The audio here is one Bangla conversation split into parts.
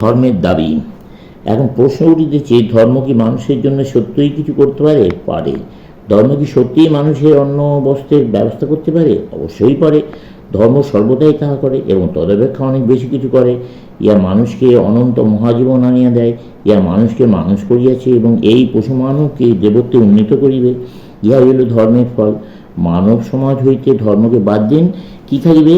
ধর্মের দাবি। এখন প্রশ্ন উঠিতেছে, ধর্ম কি মানুষের জন্য সত্যিই কিছু করতে পারে? পারে। ধর্ম কি সত্যিই মানুষের অন্ন বস্ত্রের ব্যবস্থা করতে পারে? অবশ্যই পারে। ধর্ম সর্বদাই তাহা করে এবং তদপেক্ষা অনেক বেশি কিছু করে। ইহা মানুষকে অনন্ত মহাজীবন আনিয়া দেয়। ইহা মানুষকে মানুষ করিয়াছে এবং এই পশু মানবকে দেবত্বে উন্নীত করিবে। ইহা হইল ধর্মের ফল। মানব সমাজ হইতে ধর্মকে বাদ দিন, কি থাকিবে?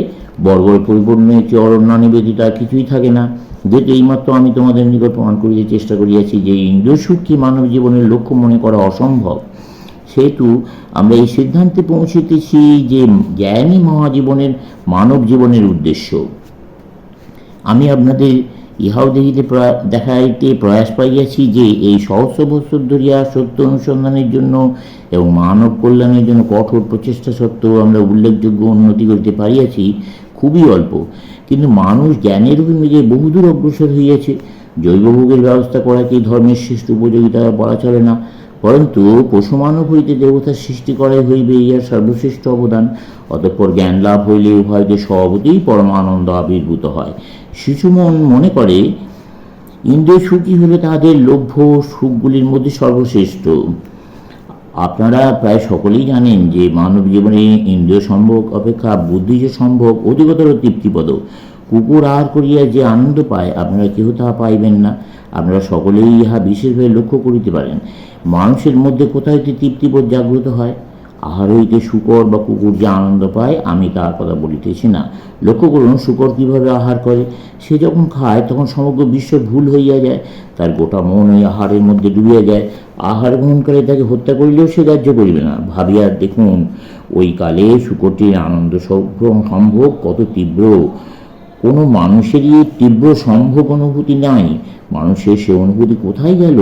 বর্বর পরিপূর্ণ একটি অরণ্য নিবেদিত আর কিছুই থাকে না। যেহেতু এইমাত্র আমি তোমাদের নিকট প্রমাণ করিতে চেষ্টা করিয়াছি যে ইন্দ্রিয় সুখকে মানব জীবনের লক্ষ্য মনে করা অসম্ভব, সেহেতু আমরা এই সিদ্ধান্তে পৌঁছিতেছি যে জ্ঞানই মহাজীবনের মানব জীবনের উদ্দেশ্য। আমি আপনাদের ইহাও দেখাইতে প্রয়াস পাইয়াছি যে এই সহস্র বৎসর ধরিয়া সত্য অনুসন্ধানের জন্য এবং মানব কল্যাণের জন্য কঠোর প্রচেষ্টা সত্ত্বেও আমরা উল্লেখযোগ্য উন্নতি করিতে পারিয়াছি খুবই অল্প। কিন্তু মানুষ জ্ঞানের অভিমুখে বহুদূর অগ্রসর হইয়াছে। জৈবভোগের ব্যবস্থা করাকেই ধর্মের শ্রেষ্ঠ উপযোগিতা বলা চলে না, পরন্তু পশু মানব হইতে দেবতার সৃষ্টি করাই হইবে ইহার সর্বশ্রেষ্ঠ অবদান। অতঃপর জ্ঞান লাভ হইলে উভয়কে স্বভাবতেই পরমানন্দ আবির্ভূত হয়। শিশুমন মনে করে ইন্দ্রিয় সুখই হলো তাহাদের লভ্য সুখগুলির মধ্যে সর্বশ্রেষ্ঠ। আপনারা প্রায় সকলেই জানেন যে মানব জীবনে ইন্দ্রিয় সম্ভোগ অপেক্ষা বুদ্ধিজ সম্ভোগ অধিকতর তৃপ্তিপদ। কুকুর আহার করিয়া যে আনন্দ পায় আপনারা কেহ তাহা পাইবেন না। আপনারা সকলেই ইহা বিশেষভাবে লক্ষ্য করিতে পারেন। মানুষের মধ্যে কোথায় তৃপ্তিবোধ জাগ্রত হয়? আহার হইতে শূকর বা কুকুর যে আনন্দ পায় আমি তার কথা বলিতেছি না। লক্ষ্য করুন শূকর কীভাবে আহার করে। সে যখন খায় তখন সমগ্র বিশ্ব ভুল হইয়া যায়, তার গোটা মন ওই আহারের মধ্যে ডুবিয়া যায়। আহার গ্রহণকারী তাকে হত্যা করিলেও সে গ্রাহ্য করিবে না। ভাবিয়া দেখুন ওই কালে শূকরটির আনন্দ সম্ভোগ কত তীব্র। কোনো মানুষেরই তীব্র সম্ভোগ অনুভূতি নাই। মানুষের সে অনুভূতি কোথায় গেল?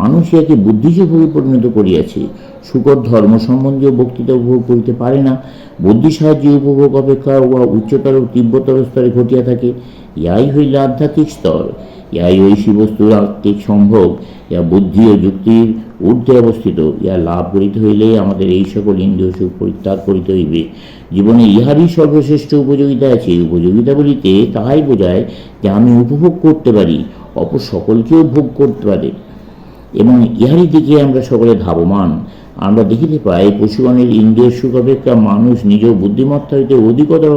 মানুষ ইহাকে বুদ্ধিজীবী পরিণত করিয়াছে। শূকর ধর্ম সম্বন্ধীয় বক্তৃতা উপভোগ করিতে পারে না। বুদ্ধি সাহায্যে উপভোগ অপেক্ষা উহা উচ্চতর তীব্রতর স্তরে ঘটিয়া থাকে। ইহাই হইল আধ্যাত্মিক স্তর। ইহাই ঐশী বস্তুর আত্মিক সম্ভোগ। ইহা বুদ্ধি ও যুক্তির ঊর্ধ্বে অবস্থিত। ইহা লাভ করিতে হইলে আমাদের এই সকল ইন্দ্রিয় সুখ পরিত্যাগ করিতে হইবে। জীবনে ইহারই সর্বশ্রেষ্ঠ উপযোগিতা আছে। উপযোগিতা বলিতে তাহাই বোঝায় যে আমি উপভোগ করতে পারি, অপর সকলকেও ভোগ করতে পারে এবং ইহারই দিকে আমরা সকলে ধাবমান। আমরা দেখিতে পাই পশুগণের ইন্দ্রিয় সুখ অপেক্ষা মানুষ নিজ বুদ্ধিমত্তা হইতে অধিকতর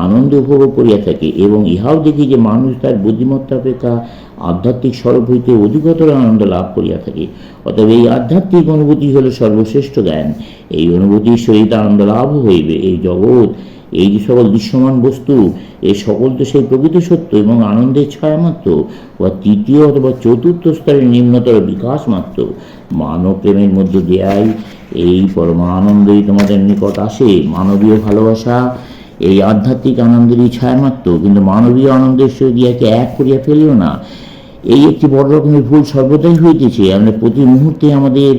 আনন্দ উপভোগ করিয়া থাকে এবং ইহাও দেখি যে মানুষ তার বুদ্ধিমত্তা অপেক্ষা আধ্যাত্মিক স্বরূপ হইতে অধিকতর আনন্দ লাভ করিয়া থাকে। অতএব এই আধ্যাত্মিক অনুভূতি হল সর্বশ্রেষ্ঠ জ্ঞান। এই অনুভূতির সহিত আনন্দ লাভ হইবে। এই জগৎ, এই যে সকল দৃশ্যমান বস্তু, এই সকল তো সেই প্রকৃত সত্য এবং আনন্দের ছায়া মাত্র বা তৃতীয় অথবা চতুর্থ স্তরের নিম্নতর বিকাশ মাত্র। মানব প্রেমের মধ্য দিয়াই এই পরমানন্দই তোমাদের নিকট আসে। মানবীয় ভালোবাসা এই আধ্যাত্মিক আনন্দেরই ছায়া মাত্র, কিন্তু মানবীয় আনন্দের সহিত ইহাকে এক করিয়া ফেলিও না। এই একটি বড় রকমের ভুল সর্বদাই হইতেছে। আমরা প্রতি মুহূর্তে আমাদের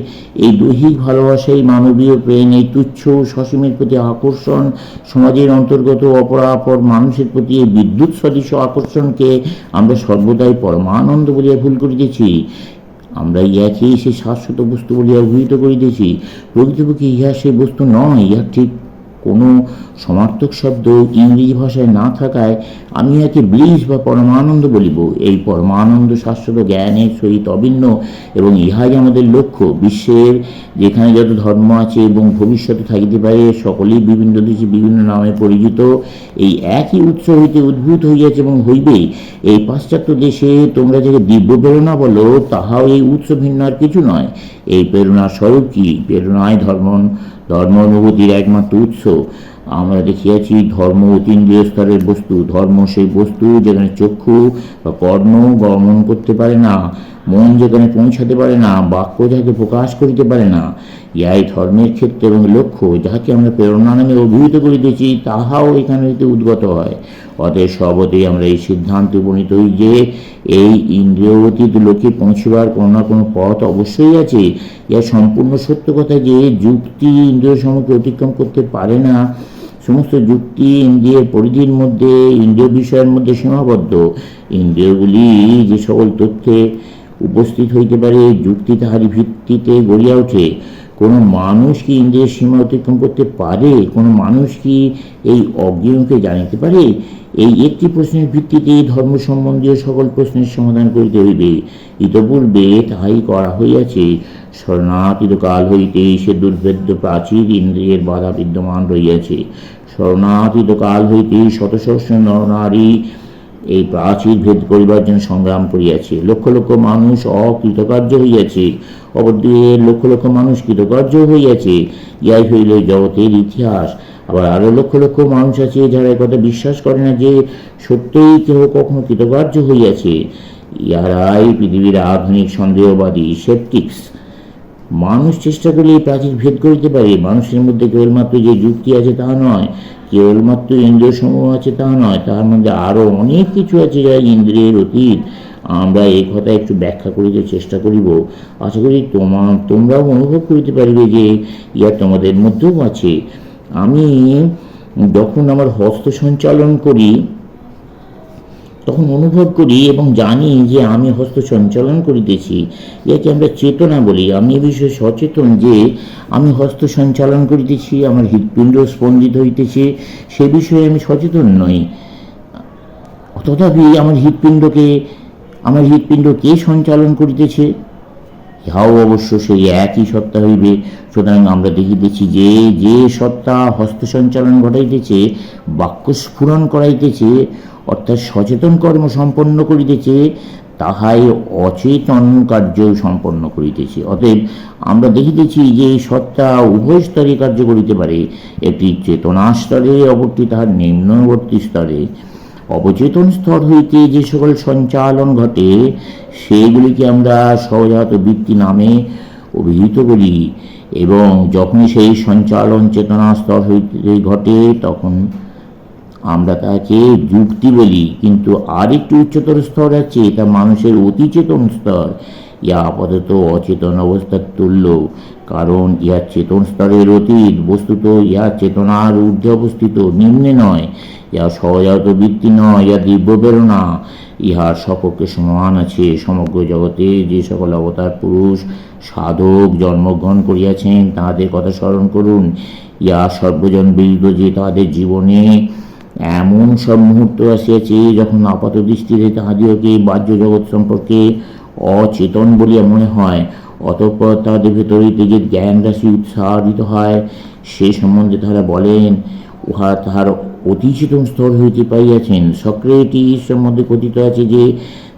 এই দৈহিক ভালোবাসাই মানবীয় প্রেম, এই তুচ্ছ সসীমের প্রতি আকর্ষণ, সমাজের অন্তর্গত অপরাপর মানুষের প্রতি এই বিদ্যুৎ সদৃশ আকর্ষণকে আমরা সর্বদাই পরমানন্দ বলিয়া ভুল করিতেছি। আমরা ইহাকেই সেই শাশ্বত বস্তু বলিয়া অভিহিত করিতেছি। প্রকৃতপক্ষে ইহা সেই বস্তু নয়। ইহা ঠিক কোনো সমার্থক শব্দ ইংরেজি ভাষায় না থাকায় আমি ইহাকে ব্লিস বা পরমানন্দ বলিব। এই পরমানন্দ শাশ্বত জ্ঞানের সহিত অভিন্ন এবং ইহাই আমাদের লক্ষ্য। বিশ্বের যেখানে যত ধর্ম আছে এবং ভবিষ্যতে থাকিতে পারে সকলেই বিভিন্ন দেশে বিভিন্ন নামে পরিচিত এই একই উৎস হইতে উদ্ভূত হইয়াছে এবং হইবে। এই পাশ্চাত্য দেশে তোমরা যাকে দিব্য প্রেরণা বলো তাহাও এই উৎস ভিন্ন আর কিছু নয়। এই প্রেরণার স্বরূপ কি? প্রেরণায় ধর্ম অনুভূতির একমাত্র উৎস। আমরা দেখিয়াছি ধর্ম অতীন্দ্রিয় স্তরের বস্তু। ধর্ম সেই বস্তু যেখানে চক্ষু বা কর্ণ গমন করতে পারে না, মন যেখানে পৌঁছাতে পারে না, বাক্য যাকে প্রকাশ করিতে পারে না। ইহাই ধর্মের ক্ষেত্রে এবং লক্ষ্য। যাহাকে আমরা প্রেরণা নামে অভিহিত করিতেছি তাহাও এখানে হইতে উদ্গত হয়। অতএব সর্বদাই আমরা এই সিদ্ধান্তে উপনীত হই যে এই ইন্দ্রিয়তীত লোকে পৌঁছিবার কোনো না কোনো পথ অবশ্যই আছে। ইহা সম্পূর্ণ সত্য কথা যে যুক্তি ইন্দ্রিয় সমূহকে অতিক্রম করতে পারে না। সমস্ত যুক্তি ইন্দ্রিয়ের পরিধির মধ্যে, ইন্দ্রিয় বিষয়ের মধ্যে সীমাবদ্ধ। ইন্দ্রিয়গুলি যে সকল তথ্যে উপস্থিত হইতে পারে যুক্তি তাহারই ভিত্তিতে গড়িয়া ওঠে। কোনো মানুষ কি ইন্দ্রিয়ের সীমা অতিক্রম করতে পারে? কোনো মানুষ কি এই অজ্ঞেয়কে জানিতে পারে? এই একটি প্রশ্নের ভিত্তিতে ধর্ম সম্বন্ধীয় সকল প্রশ্নের সমাধান করিতে হইবে। ইতপূর্বে তাহাই করা হইয়াছে। স্মরণাতীত কাল হইতে সে দুর্ভেদ্য প্রাচীর ইন্দ্রিয়ের বাধা বিদ্যমান রহিয়াছে। স্মরণাতীত কাল হইতে শত সহস্র নরনারী এই প্রাচীর ভেদ করিবার জন্য সংগ্রাম করিয়াছে। লক্ষ লক্ষ মানুষ অকৃতকার্য হইয়াছে, অপরদিকে লক্ষ লক্ষ মানুষ কৃতকার্য হইয়াছে। ইহাই হইল জগতের ইতিহাস। আবার আরো লক্ষ লক্ষ মানুষ আছে যারা একথা বিশ্বাস করে না যে সত্যই কেহ কখনো কৃতকার্য হইয়াছে। ইহারাই পৃথিবীর আধুনিক সন্দেহবাদী সেপটিক্স। মানুষ চেষ্টা করলে এই প্রাচীর ভেদ করিতে পারে। মানুষের মধ্যে কেবলমাত্র যে যুক্তি আছে তাহা নয়, কেবলমাত্র ইন্দ্রিয় সমূহ আছে তাহা নয়, তাহার মধ্যে আরো অনেক কিছু আছে যা ইন্দ্রিয়ের অতীত। আমরা এই কথা একটু ব্যাখ্যা করিতে চেষ্টা করিব। আশা করি তোমরাও অনুভব করিতে পারিবে যে ইহা তোমাদের মধ্যেও আছে। আমি যখন আমার হস্ত সঞ্চালন করি তখন অনুভব করি এবং জানি যে আমি হস্ত সঞ্চালন করিতেছি। ইয়াকে আমরা চেতনা বলি। আমি এ বিষয়ে সচেতন যে আমি হস্ত সঞ্চালন করিতেছি, আমার হৃৎপিণ্ড স্পন্দিত হইতেছে, সে বিষয়ে আমি সচেতন নই। তথাপি আমার হৃৎপিণ্ড কে সঞ্চালন করিতেছে? ইহাও অবশ্য সেই একই সত্তা হইবে। সুতরাং আমরা দেখিতেছি যে যে সত্তা হস্ত সঞ্চালন ঘটাইতেছে, বাক্য স্ফুরণ করাইতেছে, অর্থাৎ সচেতন কর্ম সম্পন্ন করিতেছে, তাহাই অচেতন কার্য সম্পন্ন করিতেছে। অতএব আমরা দেখিতেছি যে এই সত্তা উভয় স্তরে কার্য করিতে পারে, একটি চেতনা স্তরে, অপরটি তাহার নিম্নবর্তী স্তরে। অবচেতন স্তর হইতে যে সকল সঞ্চালন ঘটে সেগুলিকে আমরা সহজাত বৃত্তি নামে অভিহিত করি, এবং যখন সেই সঞ্চালন চেতনা স্তর হইতে ঘটে তখন আমরা তাকে যুক্তি বলি। কিন্তু আরেকটি উচ্চতর স্তর আছে, তা মানুষের অতিচেতন স্তর। ইহা আপাতত অচেতন অবস্থার তুল্য, কারণ ইহা চেতন স্তরের অতীত। বস্তুত ইহা চেতনার ঊর্ধ্বে অবস্থিত, নিম্নে নয়। ইহা সহজাত বৃত্তি নয়, ইহা দিব্য প্রেরণা। ইহার সপক্ষে সমান আছে সমগ্র জগতে যে সকল অবতার পুরুষ সাধক জন্মগ্রহণ করিয়াছেন তাহাদের কথা স্মরণ করুন। ইহা সর্বজন বিদিত যে তাহাদের জীবনে এমন সব মুহূর্ত আসিয়াছে যখন আপাত দৃষ্টিতে তাহাদিওকে বাহ্য জগৎ সম্পর্কে অচেতন বলিয়া মনে হয়। অতঃপর তাহাদের ভেতর হইতে যে জ্ঞান রাশি উৎসাহিত হয় সে সম্বন্ধে তাহারা বলেন উহা তাহার অতিচেতন স্তর হইতে পাইয়াছেন। সক্রেটিস সম্বন্ধে কথিত আছে যে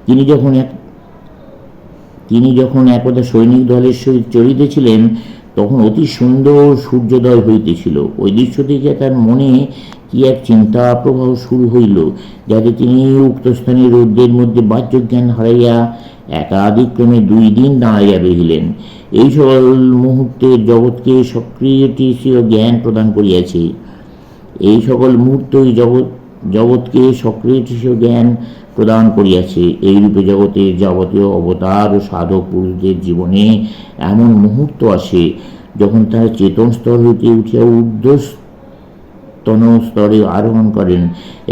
তিনি যখন একদা সৈনিক দলের সহিত চলিতেছিলেন তখন অতি সুন্দর সূর্যোদয় হইতেছিল। ওই দৃশ্য দেখে তার মনে কি এক চিন্তা প্রবাহ শুরু হইল, যাতে তিনি উক্ত স্থানে রৌদ্রের মধ্যে বাহ্য জ্ঞান হারাইয়া একাধিক্রমে 2 দিন দাঁড়াইয়া রহিলেন। এই সকল মুহূর্তে জগৎকে সক্রিয়টিসীয় জ্ঞান প্রদান করিয়াছে। এই সকল মুহূর্তই জগৎকে সক্রিয়টিসীয় জ্ঞান প্রদান করিয়াছে। এইরূপে জগতের যাবতীয় অবতার ও সাধক পুরুষদের জীবনে এমন মুহূর্ত আসে যখন তারা চেতন স্তর হইতে উঠিয়া ঊর্ধ্বতন স্তরে আরোহণ করেন,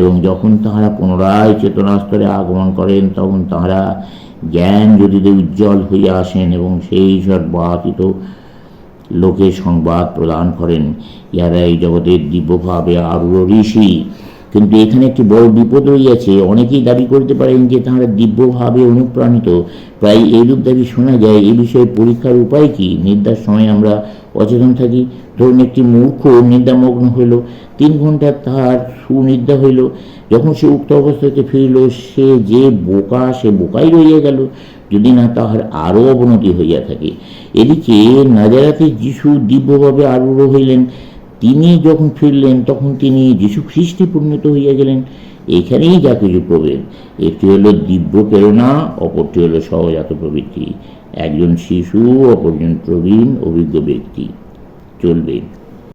এবং যখন তাহারা পুনরায় চেতনা স্তরে আগমন করেন তখন তাহারা জ্ঞান জ্যোতিতে উজ্জ্বল হইয়া আসেন এবং সেই সর্বাতীত লোকে সংবাদ প্রদান করেন। ইহারা এই জগতের দিব্যভাবে আরূঢ় ঋষি। কিন্তু এখানে একটি বড় বিপদ রইয়াছে। অনেকেই দাবি করতে পারেন যে তাহারা দিব্যভাবে অনুপ্রাণিত। প্রায় এইরূপ দাবি শোনা যায়। এই বিষয়ে পরীক্ষার উপায় কি? নিদ্রার সময় আমরা অচেতন থাকি। ধরুন একটি মূর্খ নিদ্রামগ্ন হইল, 3 ঘন্টা তাহার সুনিদ্রা হইল। যখন সে উক্ত অবস্থাতে ফিরিল সে যে বোকা, সে বোকাই রইয়া গেল, যদি না তাহার আরও অবনতি হইয়া থাকে। এদিকে নাজারাতে যিশু দিব্যভাবে আরূঢ় হইলেন। তিনি যখন ফিরলেন তখন তিনি যীশু খ্রিস্টে পরিণত হইয়া গেলেন। এখানেই যা কিছু প্রভেদ। একটি হলো দিব্য প্রেরণা, অপরটি হলো সহজাত প্রবৃত্তি। একজন শিশু, অপরজন প্রবীণ অভিজ্ঞ ব্যক্তি। চলবে।